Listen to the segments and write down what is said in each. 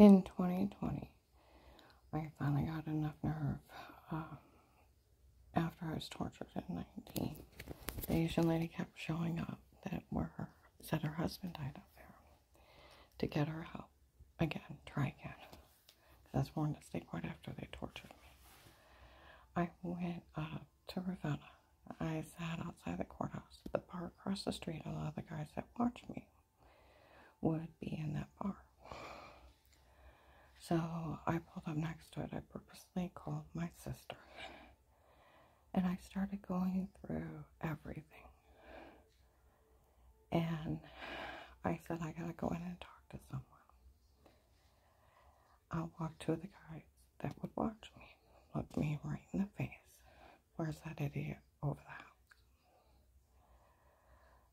in 2020, I finally got enough nerve. After I was tortured at 19, the Asian lady kept showing up said her husband died up there to get her help. Again, try again. I was warned to stay quiet after they tortured me. I went up to Ravenna. I sat outside the courthouse. The bar across the street, a lot of the guys that watched me would be in that bar. So I pulled up next to it. I purposely called my sister. And I started going through everything. And I said, I gotta go in and talk to someone. I walked to the guys that would watch me, looked me right in the face. Where's that idiot over the house?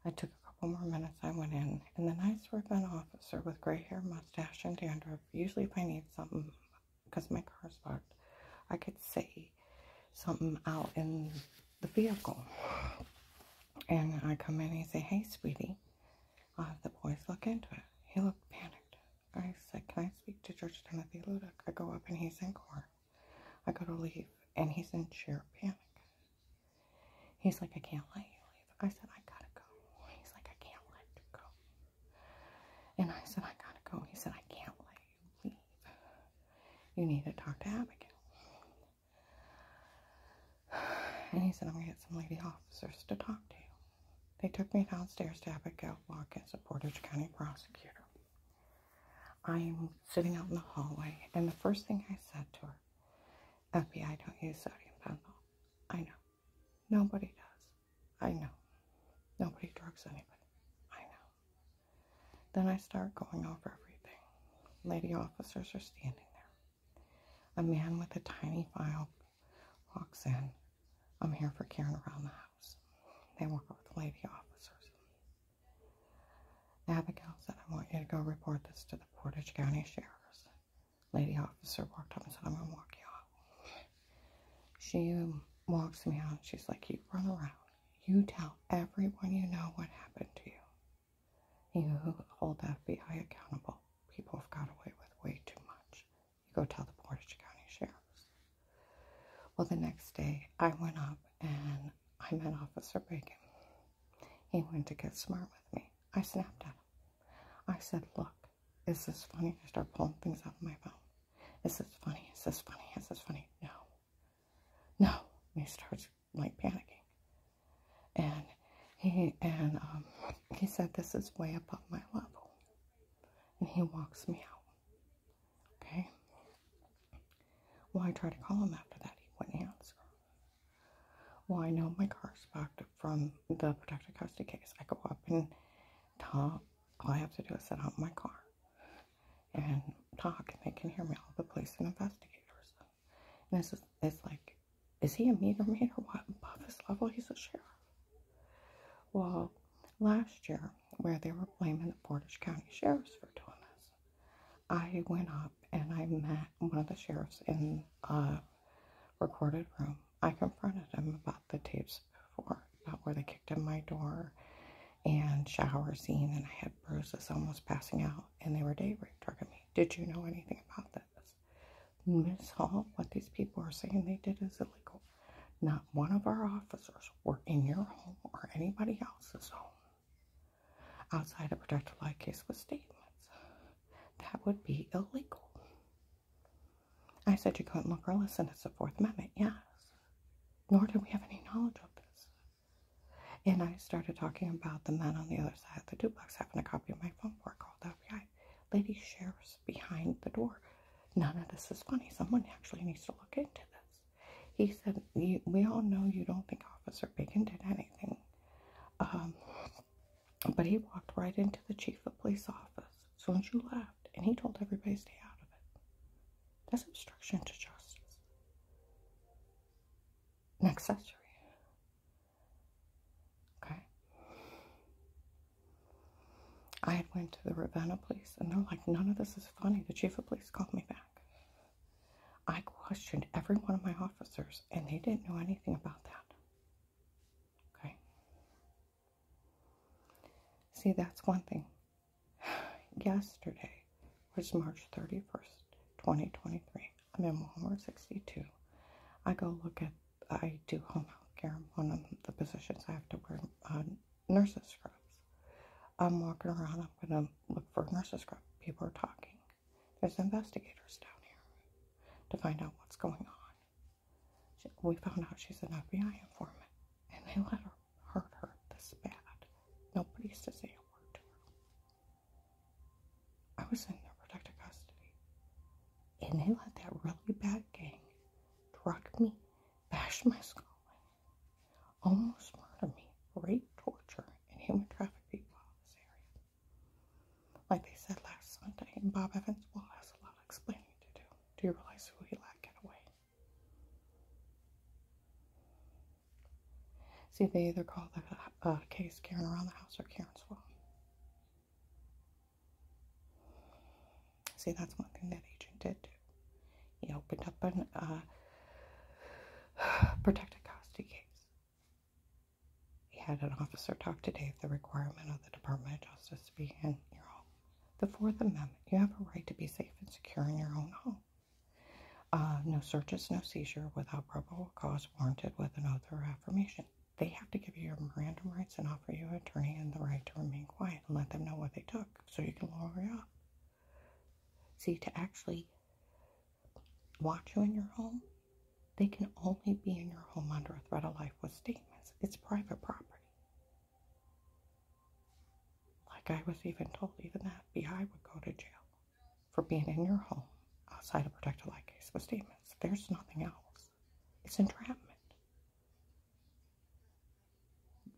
I took a couple more minutes. I went in, and the nice Ravenna officer with gray hair, mustache, and dandruff, usually if I need something, because my car's parked, I could say something out in the vehicle. And I come in and he say, hey, sweetie, I'll have the boys look into it. He looked panicked. I said, can I speak to Judge Timothy Ludick? I go up and he's in court. I go to leave and he's in sheer panic. He's like, I can't let you leave. I said, I gotta go. He's like, I can't let you go. And I said, I gotta go. He said, I can't let you leave. You need to talk to Abigail. And he said, I'm going to get some lady officers to talk to you. They took me downstairs to Abigail Watkins, a Portage County prosecutor. I'm sitting out in the hallway, and the first thing I said to her, FBI don't use sodium pentyl. I know. Nobody does. I know. Nobody drugs anybody. I know. Then I start going over everything. Lady officers are standing there. A man with a tiny file walks in. I'm here for Karen around the house. They walk over the lady officers. Abigail said, I want you to go report this to the Portage County Sheriff's. Lady officer walked up and said, I'm going to walk you out. She walks me out. She's like, you run around. You tell everyone you know what happened to you. You hold the FBI accountable. People have got away with way too much. You go tell the Portage County Sheriff's. Well, the next day, I went up and I met Officer Bacon. He went to get smart with me. I snapped at him. I said, look, is this funny? I start pulling things out of my phone. Is this funny? Is this funny? Is this funny? No. No. And he starts like panicking. And he said, this is way above my level. And he walks me out. Okay? Well, I tried to call him after that. He wouldn't answer. Well, I know my car's parked from the protected custody case. I go up and talk. All I have to do is sit out in my car and talk, and they can hear me, all the police and investigators. And it's like, is he a meter maid or what? Above his level, he's a sheriff. Well, last year, where they were blaming the Portage County Sheriffs for doing this, I went up and I met one of the sheriffs in a recorded room. I confronted him about the tapes before, about where they kicked in my door and shower scene, and I had bruises, almost passing out, and they were day rape drugging me. Did you know anything about this? Miss Hall, what these people are saying they did is illegal. Not one of our officers were in your home or anybody else's home outside a protected light case with statements. That would be illegal. I said you couldn't look or listen. It's the Fourth Amendment. Yes. Nor did we have any knowledge of this. And I started talking about the men on the other side of the duplex having a copy of my phone before I called the FBI. Lady sheriff's behind the door. None of this is funny. Someone actually needs to look into this. He said, we all know you don't think Officer Bacon did anything. But he walked right into the chief of police office as soon as you left, and he told everybody to stay out of it. That's obstruction to justice. An accessory. Okay. I had went to the Ravenna police, and they're like, none of this is funny. The chief of police called me back. I questioned every one of my officers, and they didn't know anything about that. Okay. See, that's one thing. Yesterday, which is March 31st, 2023. I'm in Walmart 62. I go look at, I do home health care. One of the positions I have to wear nurses scrubs. I'm walking around, I'm going to look for nurses scrub. People are talking. There's investigators down here to find out what's going on. We found out she's an FBI informant, and they let her hurt her this bad. Nobody used to say a word to her. I was in their protective custody, and they let that really bad gang drug me, bash my skull in, almost murder me, rape, torture, and human traffic people out of this area. Like they said last Sunday, and Bob Evans will has a lot of explaining to do. Do you realize who he let get away? See, they either call the case Karen around the house or Karen's fault. See, that's one thing that agent did do. He opened up a protected custody case. He had an officer talk to Dave, the requirement of the Department of Justice to be in your home. The Fourth Amendment, you have a right to be safe and secure in your own home. No searches, no seizure without probable cause warranted with an oath or affirmation. They have to give you your Miranda rights and offer you an attorney and the right to remain quiet and let them know what they took so you can lower it up. See, to actually watch you in your home, they can only be in your home under a threat of life with statements. It's private property. Like I was even told, even the FBI would go to jail for being in your home outside a protected life case with statements. There's nothing else. It's entrapment.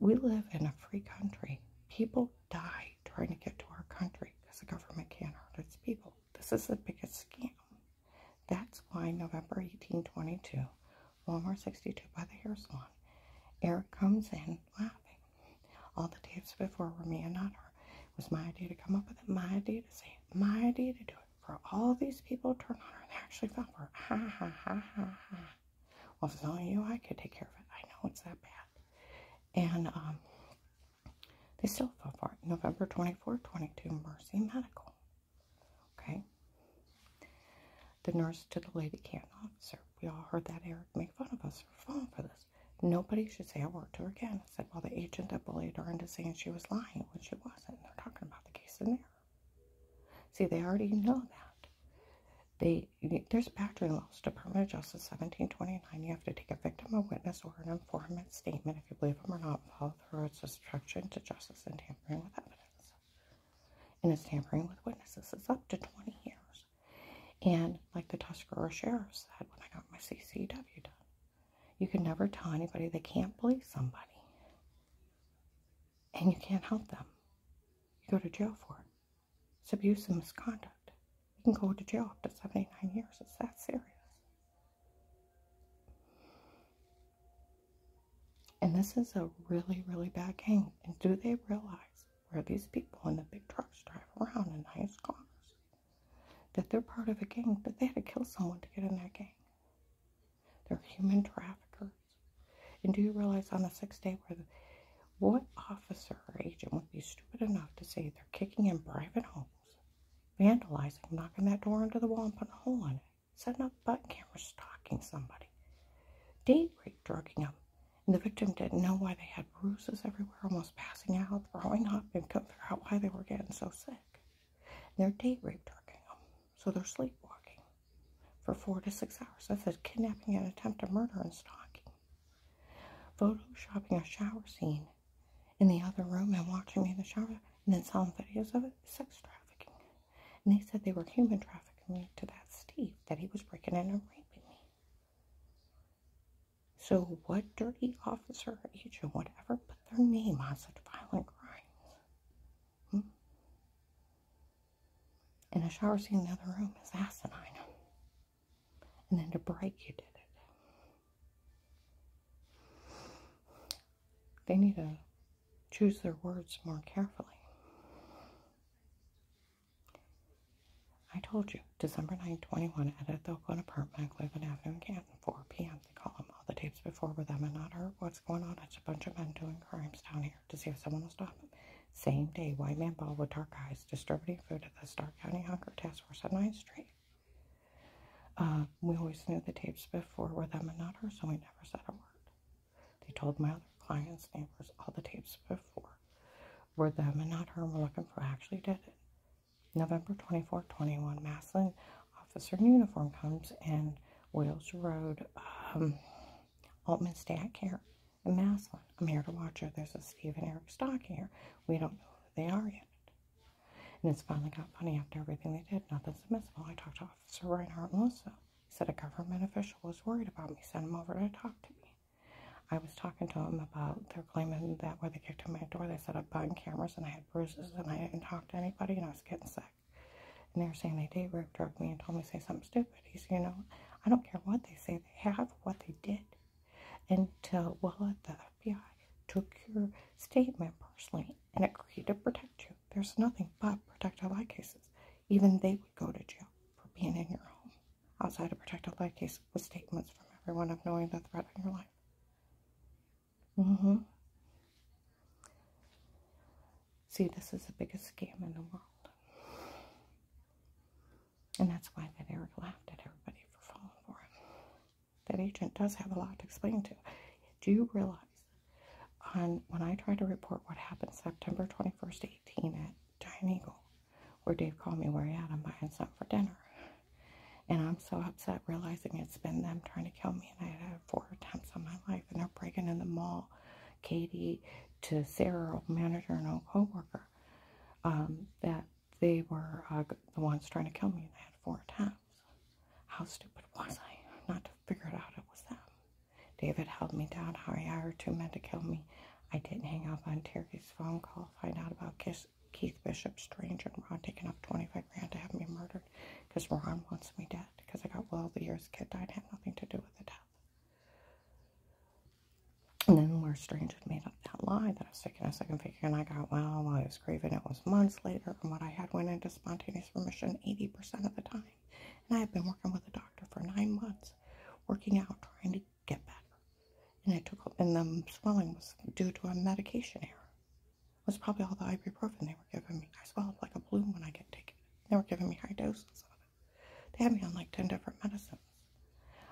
We live in a free country. People die trying to get to our country because the government can't hurt its people. This is the biggest scam. That's why November 1822, Walmart 62 by the hair salon, Eric comes in laughing. All the tapes before were me and not her. It was my idea to come up with it, my idea to say it, my idea to do it. For all these people to turn on her, and they actually fell for her. Ha, ha, ha, ha, ha. Well, if it's only you, I could take care of it. I know it's that bad. And they still fell for it. November 24, 22, Mercy Medical. Okay. The nurse to the lady can't officer. We all heard that Eric make fun of us for falling for this. Nobody should say a word to her again. I said, well, the agent that bullied her into saying she was lying when she wasn't. They're talking about the case in there. See, they already know that. There's battery laws. Department of Justice 1729. You have to take a victim, a witness, or an informant statement if you believe them or not. Follow through its obstruction to justice and tampering with evidence. And it's tampering with witnesses. It's up to 20 years. And like the Tuscarora sheriff said when I got my CCW done, you can never tell anybody they can't believe somebody. And you can't help them. You go to jail for it. It's abuse and misconduct. You can go to jail up to 79 years. It's that serious. And this is a really, really bad gang. And do they realize where these people in the big trucks drive around in nice cars, that they're part of a gang, that they had to kill someone to get in that gang? They're human traffickers. And do you realize on the 6th day what officer or agent would be stupid enough to say they're kicking in private homes, vandalizing, knocking that door into the wall and putting a hole in it, setting up button cameras, stalking somebody, date rape, drugging them, and the victim didn't know why they had bruises everywhere, almost passing out, throwing up, and couldn't figure out why they were getting so sick. And they're date rape, drugging them, so they're sleepwalking for 4 to 6 hours. That's a kidnapping and attempt to murder and stalking. Photoshopping a shower scene in the other room and watching me in the shower, and then selling videos of it, sex trafficking. And they said they were human trafficking me to that Steve, that he was breaking in and raping me. So what dirty officer or agent would ever put their name on such violent crimes? And a shower scene in the other room is asinine. And then to brag you did it. They need to choose their words more carefully. I told you, December 9, 21, at the Oakland apartment, Cleveland Avenue in Canton, 4 p.m. They call them. All the tapes before were them and not her. What's going on? It's a bunch of men doing crimes down here to see if someone will stop them. Same day, white man bald with dark eyes, distributing food at the Stark County Hunger Task Force on 9th Street. We always knew the tapes before were them and not her, so we never said a word. They told my other clients, neighbors, all the tapes before were them and not her, and we're looking for who actually did it. November 24, 21, Maslin officer in uniform comes in Wales Road, Altman Stat Care in Maslin. I'm here to watch her. There's a Steve and Eric Stock here. We don't know who they are yet. And it's finally got funny after everything they did. Nothing's admissible. I talked to Officer Reinhardt and Melissa. He said a government official was worried about me. Sent him over to talk to me. I was talking to him about, they're claiming that where they kicked in my door, they set up button cameras and I had bruises and I didn't talk to anybody and I was getting sick. And they were saying they date rape, drugged me and told me to say something stupid. He said, you know, I don't care what they say, they have what they did. Until, well, the FBI took your statement personally and agreed to protect you. There's nothing but protected life cases. Even they would go to jail for being in your home outside of protected life cases with statements from everyone of knowing the threat in your life. See, this is the biggest scam in the world. And that's why that Eric laughed at everybody for falling for him. That agent does have a lot to explain to. Do you realize when I tried to report what happened September 21st, 18 at Giant Eagle, where Dave called me where he had, I'm buying something for dinner. And I'm so upset realizing it's been them trying to kill me. And I had 4 attempts on my life. And they're breaking in the mall. Katie to Sarah, manager and old co-worker, that they were the ones trying to kill me. And I had 4 attempts. How stupid was I not to figure it out it was them? David held me down. How I hired 2 men to kill me. I didn't hang up on Terry's phone call. Find out about Keith Bishop, Strange, and Ron taking up $25,000 to have me murdered because Ron wants me dead because I got well the years the kid died had nothing to do with the death. And then where Strange had made up that lie that I was taking a second figure, and I got well while I was grieving. It was months later, and what I had went into spontaneous remission 80% of the time. And I had been working with a doctor for 9 months, working out, trying to get better. And the swelling was due to a medication error. It was probably all the ibuprofen they were giving me. I swelled like a balloon when I get taken. They were giving me high doses of it. They had me on like 10 different medicines.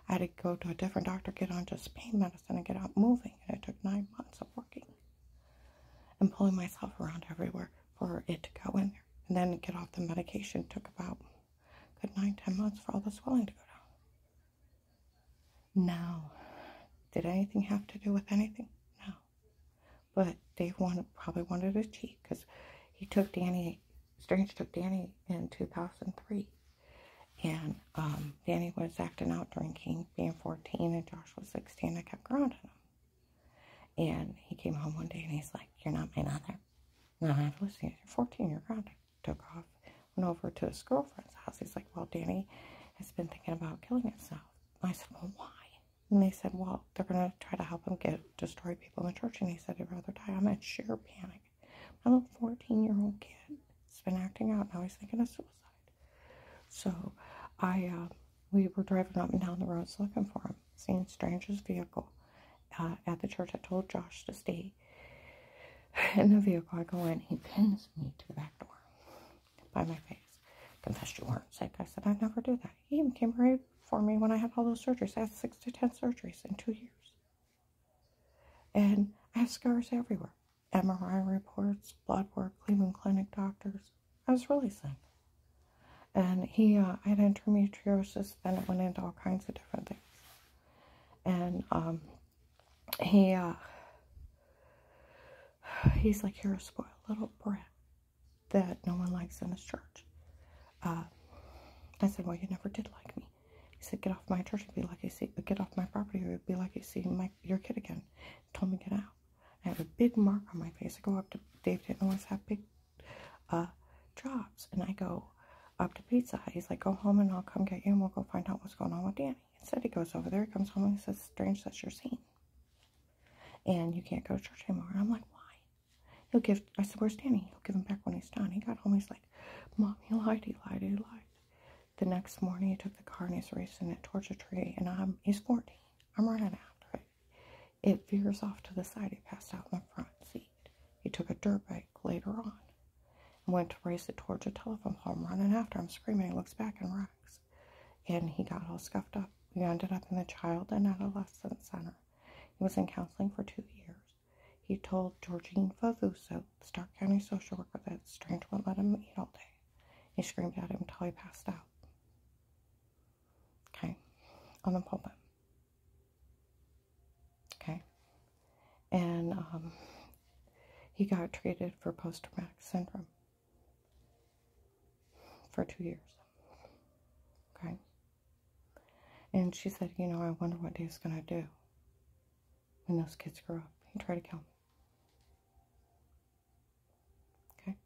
I had to go to a different doctor, get on just pain medicine, and get out moving. And it took 9 months of working and pulling myself around everywhere for it to go in there. And then get off the medication took about a good 9-10 months for all the swelling to go down. Now, did anything have to do with anything? No. But Dave probably wanted to cheat because he took Danny, Strange took Danny in 2003. And Danny was acting out, drinking, being 14, and Josh was 16. I kept grounding him. And he came home one day and he's like, "You're not my mother." No, I'm listening. "You're 14, you're grounded." Took off, went over to his girlfriend's house. He's like, "Well, Danny has been thinking about killing himself." I said, "Well, why?" And they said, "Well, they're going to try to help him destroy people in the church." And he said he'd rather die. I'm in sheer panic. My little 14-year-old kid has been acting out. Now he's thinking of suicide. So we were driving up and down the roads looking for him, seeing Strange's vehicle at the church. I told Josh to stay in the vehicle. I go in. He pins me to the back door by my face. "Confessed you weren't sick." I said, "I never do that." He even came right for me when I had all those surgeries. I had 6 to 10 surgeries in 2 years. And I have scars everywhere. MRI reports, blood work, Cleveland Clinic doctors. I was really sick. And I had endometriosis, then it went into all kinds of different things. And he's like, "You're a spoiled little brat that no one likes in his church." I said, "Well, you never did like me." He said, "Get off my church, it'd be like get off my property, it'd be like you see your kid again." He told me to get out. I have a big mark on my face. I go up to Dave, didn't always have big jobs, and I go up to Pizza Hut. He's like, "Go home and I'll come get you and we'll go find out what's going on with Danny." Instead, he goes over there, he comes home and he says, "Strange, that's your scene. And you can't go to church anymore." And I'm like, "Why?" I said, "Where's Danny?" "He'll give him back when he's done." He got home, he's like, "Mom, he lied. The next morning, he took the car and he's racing it towards a tree. And he's 14. I'm running after it. It veers off to the side. He passed out in the front seat. He took a dirt bike later on and went to race it towards a telephone pole. I'm running after him, screaming. He looks back and wrecks. And he got all scuffed up. He ended up in the Child and Adolescent Center. He was in counseling for 2 years. He told Georgine Favuso, the Stark County social worker, that Strange wouldn't let him eat all day. He screamed at him until he passed out. Okay, on the pulpit. Okay, and he got treated for post-traumatic syndrome for 2 years. Okay, and she said, you know, I wonder what Dave's gonna do when those kids grow up. He tried to kill me. Okay.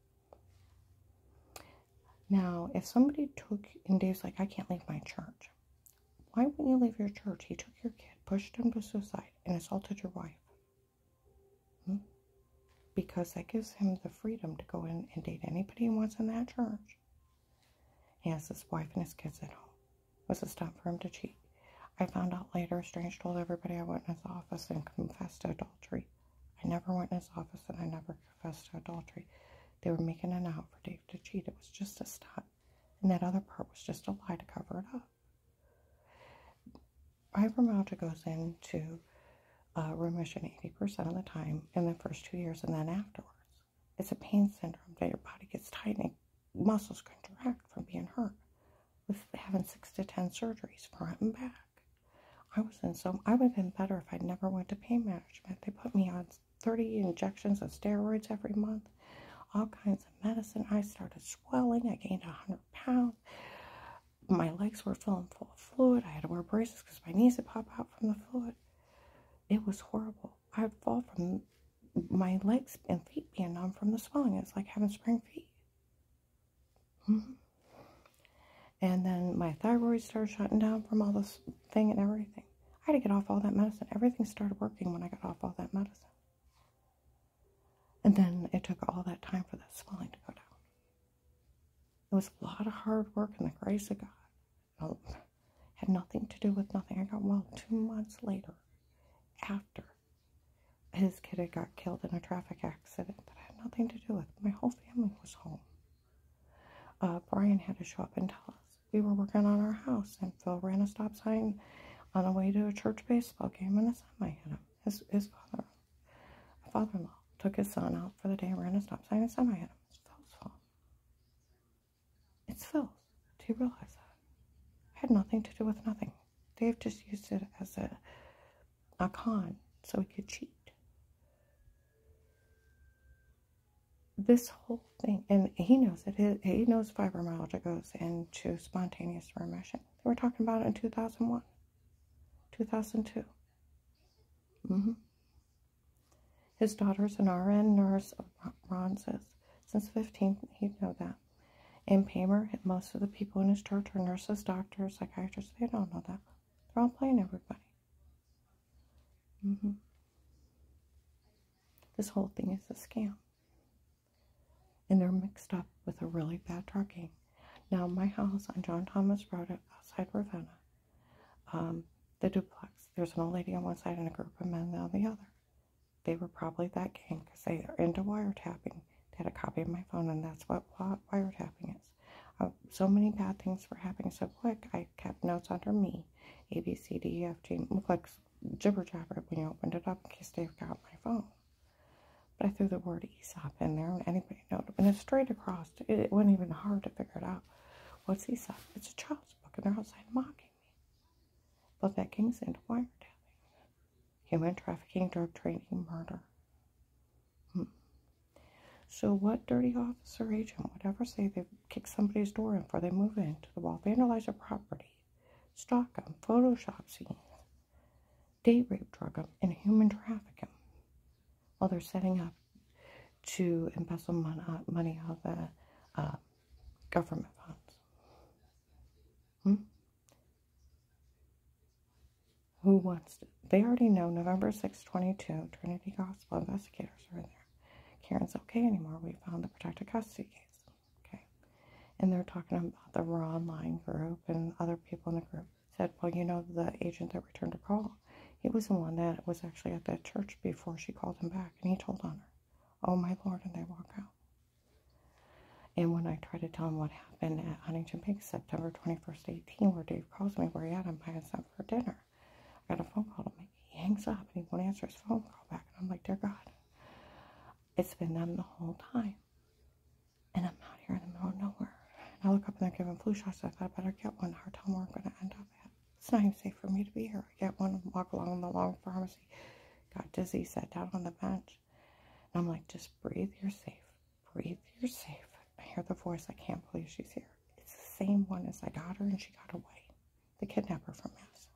Now, if somebody took, and Dave's like, I can't leave my church. Why wouldn't you leave your church? He took your kid, pushed him to suicide, and assaulted your wife. Because that gives him the freedom to go in and date anybody he wants in that church. He has his wife and his kids at home. It was a stunt for him to cheat. I found out later, Strange told everybody I went in his office and confessed to adultery. I never went in his office and I never confessed to adultery. They were making it out for Dave to cheat. It was just a stunt. And that other part was just a lie to cover it up. Fibromyalgia goes into remission 80% of the time in the first 2 years and then afterwards. It's a pain syndrome that your body gets tight and muscles contract from being hurt. With having 6 to 10 surgeries front and back. I would have been better if I never went to pain management. They put me on 30 injections of steroids every month, all kinds of medicine. I started swelling. I gained 100 pounds. My legs were filling full of fluid. I had to wear braces because my knees would pop out from the fluid. It was horrible. I'd fall from my legs and feet being numb from the swelling. It's like having spring feet. And then my thyroid started shutting down from all this thing and everything. I had to get off all that medicine. Everything started working when I got off all that medicine. And then it took all that time for that swelling to go down. It was a lot of hard work and the grace of God. It had nothing to do with nothing. I got well 2 months later, after his kid had got killed in a traffic accident that had nothing to do with. My whole family was home. Brian had to show up and tell us. We were working on our house, and Phil ran a stop sign on the way to a church baseball game, and a semi hit him. His father-in-law took his son out for the day and ran a stop sign, and a semi hit him. It's Phil's fault. It's Phil's. Do you realize that? It had nothing to do with nothing. Dave just used it as a con so he could cheat. This whole thing, and he knows it. He knows fibromyalgia goes into spontaneous remission. They were talking about it in 2001, 2002. His daughter's an RN nurse, Ron says. Since 15, he'd know that. And Paymer, most of the people in his church are nurses, doctors, psychiatrists. They don't know that. They're all playing everybody. This whole thing is a scam. And they're mixed up with a really bad drug game. Now, my house on John Thomas Road outside Ravenna, the duplex, there's an old lady on one side and a group of men on the other. They were probably that gang because they are into wiretapping. They had a copy of my phone, and that's what wiretapping is. So many bad things were happening so quick, I kept notes under me. A, B, C, D, E, F, G. It looked like jibber jabber when you opened it up in case Dave got my phone. But I threw the word ESOP in there, and anybody knows it. And it's straight across. It wasn't even hard to figure it out. What's ESOP? It's a child's book, and they're outside mocking me. But that gang's into wiretapping. Human trafficking, drug trading, murder. So what dirty officer agent would ever say they kick somebody's door in before they move into the wall, vandalize their property, stalk them, Photoshop scenes, date rape, drug them, and human traffic them? While they're setting up to embezzle money out of the government funds. Who wants to? They already know November 6, 22, Trinity Gospel investigators are in there. Karen's okay anymore. We found the protected custody case. Okay. And they're talking about the raw online group, and other people in the group said, well, you know, the agent that returned her call, he was the one that was actually at that church before she called him back, and he told on her. oh my Lord, and they walk out. And when I try to tell him what happened at Huntington Bank, September 21st, 18, where Dave calls me, where he at, I'm buying something for dinner. I got a phone call to make. He hangs up and he won't answer his phone call back. And I'm like, dear God, it's been them the whole time. And I'm out here in the middle of nowhere. And I look up and they're giving flu shots. I thought I better get one. Our town we're going to end up at. It's not even safe for me to be here. I get one and walk along the long pharmacy. Got dizzy, sat down on the bench. And I'm like, just breathe, you're safe. Breathe, you're safe. I hear the voice. I can't believe she's here. It's the same one as I got her and she got away. The kidnapper from Madison.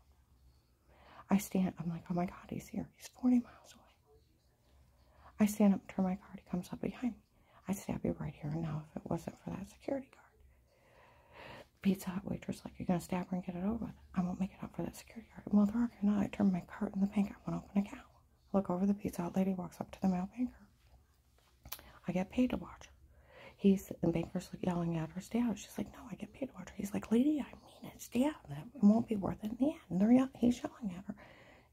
I stand, I'm like, oh my God, he's here. He's 40 miles away. I stand up and turn my car. He comes up behind me. I'd stab you right here and now if it wasn't for that security guard. Pizza Hut waitress, like, you're going to stab her and get it over with. I won't make it up for that security guard. Well, they're arguing now. I turn my cart in the bank. I want to open an account. Look over, the Pizza Hut lady walks up to the mail banker. I get paid to watch her. The banker's like yelling at her, stay out. She's like, no, I get paid to watch her. He's like, lady, I mean it, stay out. It won't be worth it in the end. And he's yelling at her.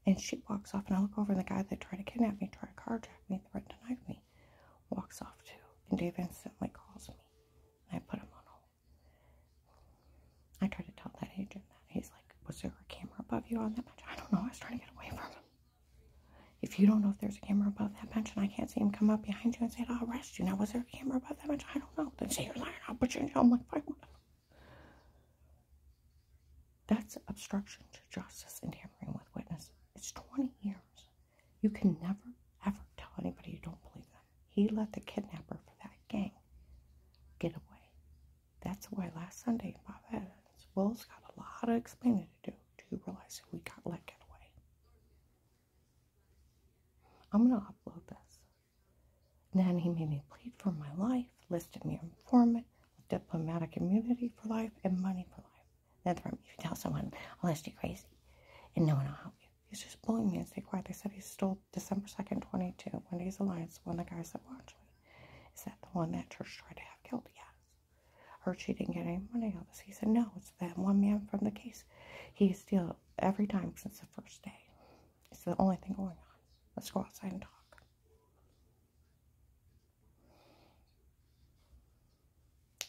And she walks off, and I look over, and the guy that tried to kidnap me, tried to carjack me, threatened to knife me, walks off too. And Dave instantly calls me. And I put him on hold. I tried to tell that agent that. He's like, was there a camera above you on that bench? I don't know. I was trying to get away from him. If you don't know if there's a camera above that bench and I can't see him come up behind you and say, I'll arrest you. Now, was there a camera above that bench? I don't know. Then say you're lying. I'll put you in jail. I'm like, fine, whatever. That's obstruction to justice and tampering with witness. It's 20 years. You can never, ever tell anybody you don't believe them. He let the kidnapper for that gang get away. That's why last Sunday, Bob Evans, Will's got a lot of explaining to do to realize who we got let get away. I'm going to upload this. And then he made me plead for my life, listed me informant, with diplomatic immunity for life, and money for life. Then if you tell someone, I'll list you crazy, and no one will help you. He's just bullying me and stay quiet. They said he stole December 2nd, 22, Wendy's Alliance, one of the guys that watched me. Is that the one that church tried to have killed? Yes. Heard she didn't get any money out of this. He said, no, it's that one man from the case. He steals every time since the first day. It's the only thing going on. Let's go outside and talk.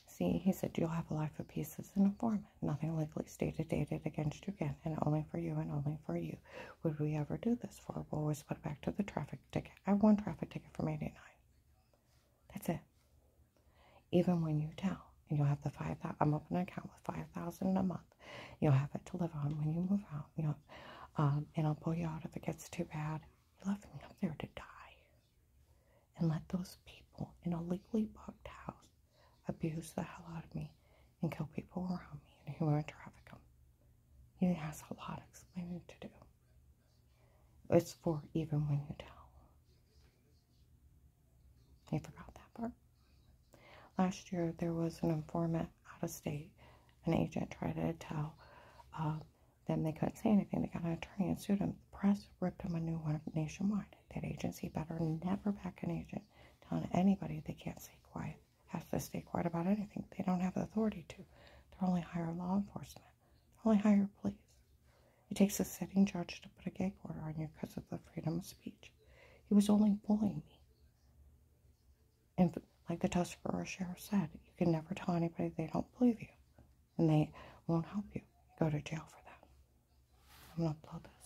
See, he said, you'll have a life of peace as an informant. Nothing legally stated, dated against you again, and only for you and only for you. Would we ever do this for? We'll always put it back to the traffic ticket. I have one traffic ticket from 89. That's it. Even when you tell, and you'll have the 5,000, I'm opening an account with 5,000 a month. You'll have it to live on when you move out. And I'll pull you out if it gets too bad. You left me up there to die. And let those people in a legally bugged house abuse the hell out of me and kill people around me and human traffic them. He has a lot of explaining to do. It's for even when you tell. You forgot that part. Last year, there was an informant out of state. An agent tried to tell them they couldn't say anything. They got an attorney and sued him. The press ripped him a new one nationwide. That agency better never back an agent telling anybody they can't stay quiet. Has to stay quiet about anything. They don't have the authority to. They're only hire law enforcement. They only hire police. It takes a sitting judge to put a gag order on you because of the freedom of speech. He was only bullying me. And like the Tuscarora sheriff said, you can never tell anybody they don't believe you. And they won't help you. You go to jail for that. I'm going to upload this.